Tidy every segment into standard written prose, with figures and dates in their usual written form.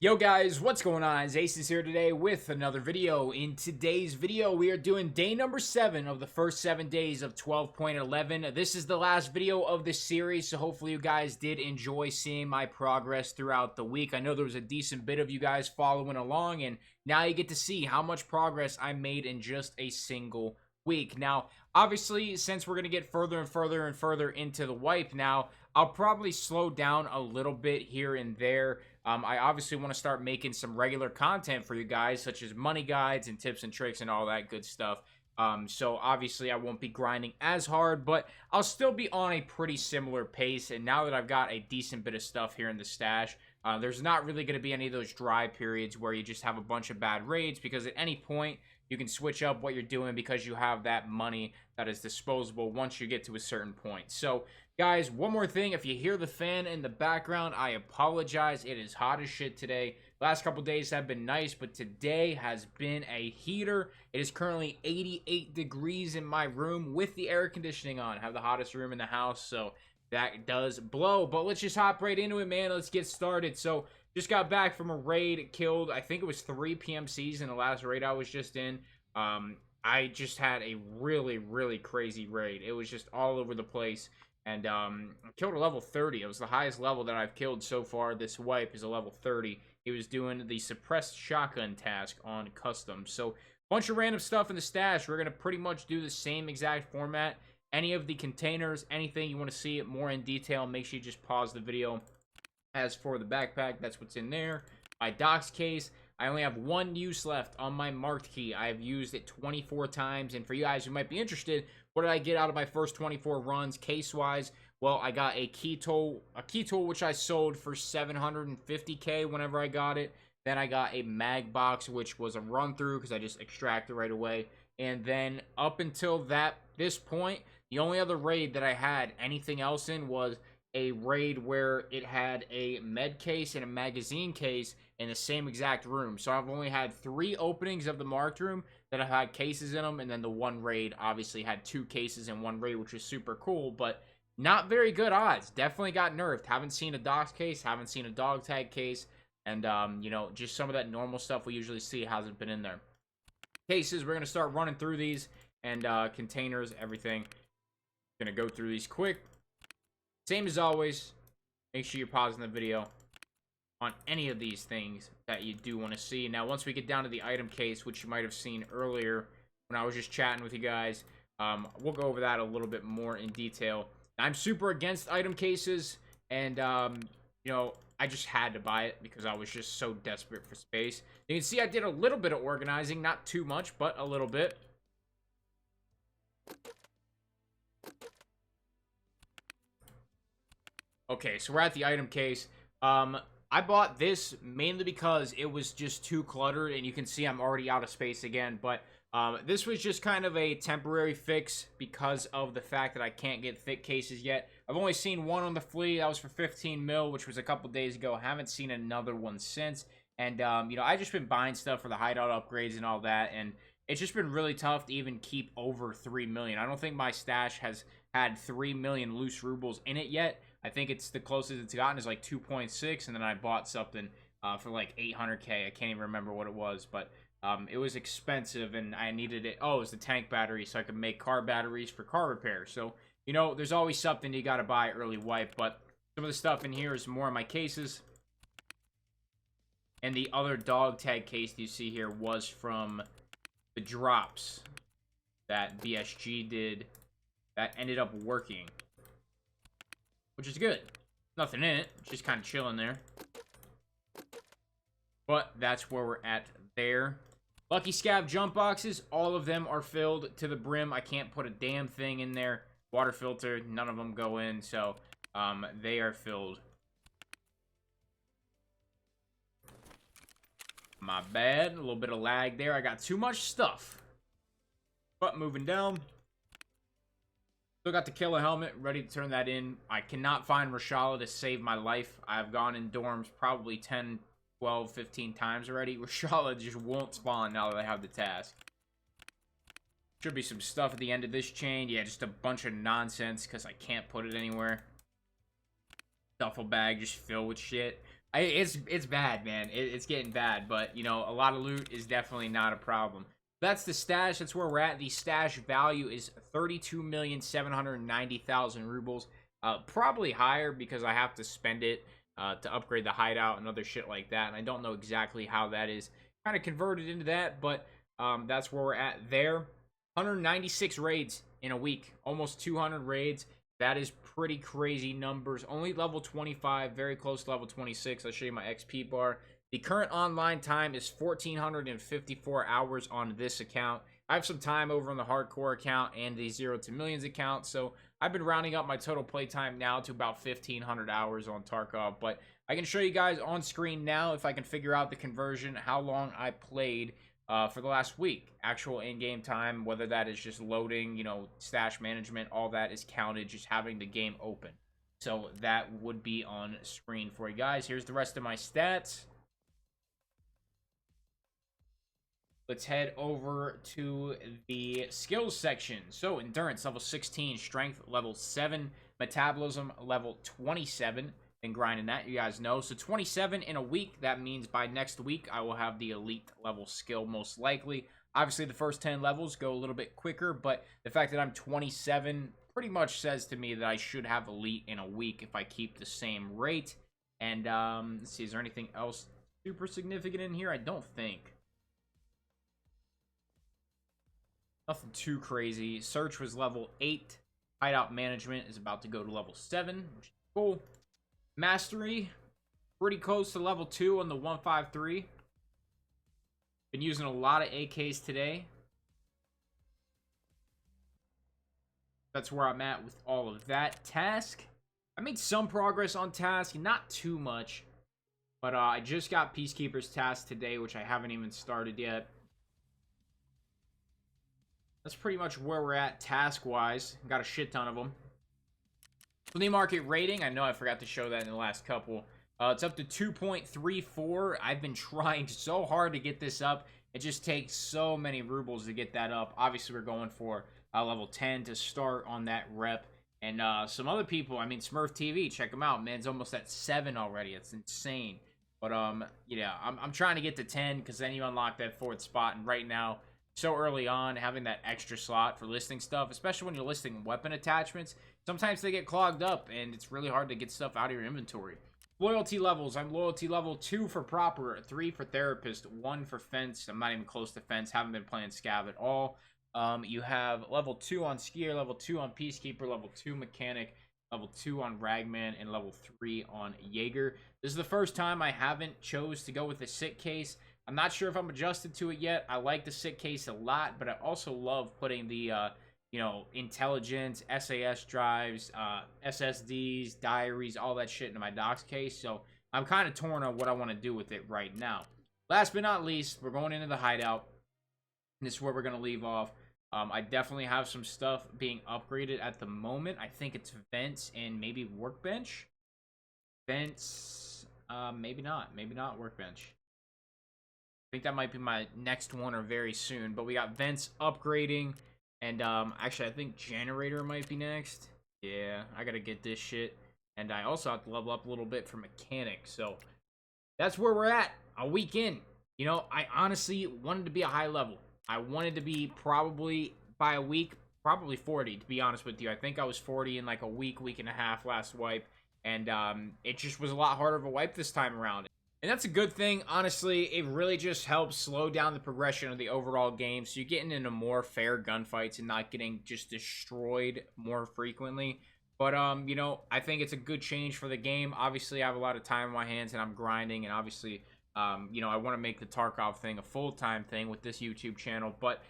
Yo guys, what's going on? Ace is here today with another video. In today's video, we are doing day number 7 of the first 7 days of 12.11. This is the last video of this series, so hopefully you guys did enjoy seeing my progress throughout the week. I know there was a decent bit of you guys following along, and now you get to see how much progress I made in just a single week. Now, obviously, since we're going to get further and further and further into the wipe now, I'll probably slow down a little bit here and there. I obviously want to start making some regular content for you guys, such as money guides and tips and tricks and all that good stuff. So obviously I won't be grinding as hard, but I'll still be on a pretty similar pace. And now that I've got a decent bit of stuff here in the stash, there's not really going to be any of those dry periods where you just have a bunch of bad raids, because at any point you can switch up what you're doing because you have that money that is disposable once you get to a certain point. So guys, one more thing. If you hear the fan in the background, I apologize. It is hot as shit today. Last couple days have been nice, but today has been a heater. It is currently 88 degrees in my room with the air conditioning on. I have the hottest room in the house, so that does blow. But let's just hop right into it, man. Let's get started. So just got back from a raid. Killed, I think it was 3 PMCs in the last raid I was just in. I just had a really crazy raid. It was just all over the place. And killed a level 30. It was the highest level that I've killed so far. This wipe is a level 30. He was doing the suppressed shotgun task on custom. So bunch of random stuff in the stash. We're going to pretty much do the same exact format. Any of the containers, anything you want to see it more in detail, make sure you just pause the video. As for the backpack, that's what's in there. My docs case, I only have 1 use left on my marked key. I have used it 24 times. And for you guys who might be interested, what did I get out of my first 24 runs case-wise? Well, I got a key tool which I sold for 750k whenever I got it. Then I got a mag box, which was a run-through because I just extracted right away. And then up until this point, the only other raid that I had anything else in was a raid where it had a med case and a magazine case in the same exact room. So I've only had 3 openings of the marked room that have had cases in them, and then the one raid obviously had 2 cases in one raid, which was super cool, but not very good odds. Definitely got nerfed. Haven't seen a docs case, haven't seen a dog tag case, and you know, just some of that normal stuff we usually see hasn't been in there. Cases, we're gonna start running through these, and containers, everything. Gonna go through these quick. Same as always, make sure you're pausing the video on any of these things that you do want to see. Now, once we get down to the item case, which you might have seen earlier when I was just chatting with you guys, we'll go over that a little bit more in detail. I'm super against item cases, and you know, I just had to buy it because I was just so desperate for space. You can see I did a little bit of organizing, not too much, but a little bit. Okay, so we're at the item case. I bought this mainly because it was just too cluttered, and you can see I'm already out of space again, but this was just kind of a temporary fix because of the fact that I can't get thick cases yet. I've only seen one on the flea. That was for 15 mil, which was a couple days ago. I haven't seen another one since, and you know, I just been buying stuff for the hideout upgrades and all that, and it's just been really tough to even keep over 3 million. I don't think my stash has had 3 million loose rubles in it yet. I think it's the closest it's gotten is like 2.6, and then I bought something for like 800k. I can't even remember what it was, but it was expensive, and I needed it. Oh, it was the tank battery, so I could make car batteries for car repair. So, you know, there's always something you got to buy early wipe, but some of the stuff in here is more of my cases. And the other dog tag case you see here was from the drops that BSG did that ended up working, which is good. Nothing in it, just kind of chilling there. But that's where we're at there. Lucky Scav jump boxes, all of them are filled to the brim. I can't put a damn thing in there. Water filter, none of them go in, so they are filled. My bad, a little bit of lag there. I got too much stuff. But moving down. Still got the killer helmet, ready to turn that in. I cannot find Reshala to save my life. I've gone in dorms probably 10, 12, 15 times already. Reshala just won't spawn now that I have the task. Should be some stuff at the end of this chain. Yeah, just a bunch of nonsense because I can't put it anywhere. Duffel bag just filled with shit. It's bad, man. It's getting bad, but you know, a lot of loot is definitely not a problem. That's the stash. That's where we're at. The stash value is 32,790,000 rubles. Probably higher because I have to spend it to upgrade the hideout and other shit like that. And I don't know exactly how that is kind of converted into that, but that's where we're at there. 196 raids in a week, almost 200 raids. That is pretty crazy numbers. Only level 25, very close to level 26. I'll show you my XP bar. The current online time is 1,454 hours on this account. I have some time over on the hardcore account and the 0 to Millions account, so I've been rounding up my total playtime now to about 1,500 hours on Tarkov. But I can show you guys on screen now, if I can figure out the conversion, how long I played for the last week. Actual in-game time, whether that is just loading, you know, stash management, all that is counted just having the game open. So that would be on screen for you guys. Here's the rest of my stats. Let's head over to the skills section. So endurance level 16, strength level 7, metabolism level 27. Been grinding that, you guys know. So 27 in a week. That means by next week I will have the elite level skill most likely. Obviously the first 10 levels go a little bit quicker, but the fact that I'm 27 pretty much says to me that I should have elite in a week if I keep the same rate. And let's see, is there anything else super significant in here? I don't think. Nothing too crazy. Search was level 8. Hideout management is about to go to level 7, which is cool. Mastery, pretty close to level 2 on the 153. Been using a lot of AKs today. That's where I'm at with all of that. Task, I made some progress on task, not too much. But I just got Peacekeeper's task today, which I haven't even started yet. That's pretty much where we're at task-wise. Got a shit ton of them. Flea market rating, I know I forgot to show that in the last couple. It's up to 2.34. I've been trying so hard to get this up. It just takes so many rubles to get that up. Obviously, we're going for level 10 to start on that rep. And some other people, I mean, Smurf TV, check them out. Man, it's almost at 7 already. It's insane. But, yeah, I'm trying to get to 10 because then you unlock that 4th spot. And right now, so early on, having that extra slot for listing stuff, especially when you're listing weapon attachments, sometimes they get clogged up and it's really hard to get stuff out of your inventory. Loyalty levels, I'm loyalty level 2 for proper, 3 for therapist, 1 for fence. I'm not even close to fence, haven't been playing scav at all. You have level 2 on skier, level 2 on peacekeeper, level 2 mechanic, level 2 on ragman, and level 3 on Jaeger. This is the first time I haven't chose to go with the sit case. I'm not sure if I'm adjusted to it yet. I like the sit case a lot, but I also love putting the, you know, intelligence, SAS drives, SSDs, diaries, all that shit into my docs case. So I'm kind of torn on what I want to do with it right now. Last but not least, we're going into the hideout. And this is where we're going to leave off. I definitely have some stuff being upgraded at the moment. I think it's vents and maybe workbench. Vents, maybe not. Maybe not workbench. I think that might be my next one or very soon. But we got vents upgrading. And actually, I think generator might be next. Yeah, I got to get this shit. And I also have to level up a little bit for mechanic. So that's where we're at. A week in. You know, I honestly wanted to be a high level. I wanted to be probably, by a week, probably 40, to be honest with you. I think I was 40 in like a week and a half last wipe. And it just was a lot harder of a wipe this time around. And that's a good thing. Honestly, it really just helps slow down the progression of the overall game. So you're getting into more fair gunfights and not getting just destroyed more frequently. But, you know, I think it's a good change for the game. Obviously, I have a lot of time on my hands and I'm grinding. And obviously, you know, I want to make the Tarkov thing a full-time thing with this YouTube channel. But,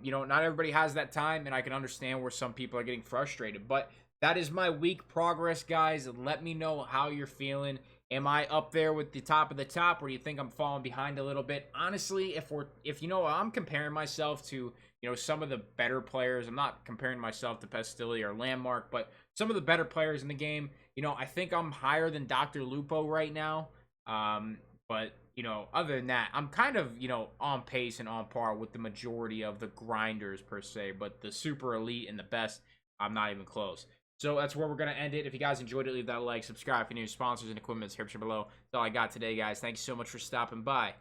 you know, not everybody has that time. And I can understand where some people are getting frustrated. But that is my week progress, guys. Let me know how you're feeling. Am I up there with the top of the top, or do you think I'm falling behind a little bit? Honestly, if you know, I'm comparing myself to, you know, some of the better players. I'm not comparing myself to Pestilli or Landmark, but some of the better players in the game. You know, I think I'm higher than Dr. Lupo right now. But, you know, other than that, I'm kind of, you know, on pace and on par with the majority of the grinders per se. But the super elite and the best, I'm not even close. So that's where we're going to end it. If you guys enjoyed it, leave that like, subscribe if you're new, sponsors and equipment description below. That's all I got today, guys. Thanks so much for stopping by.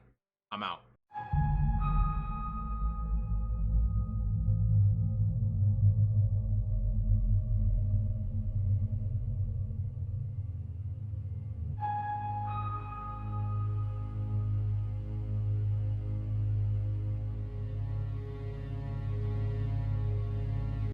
I'm out.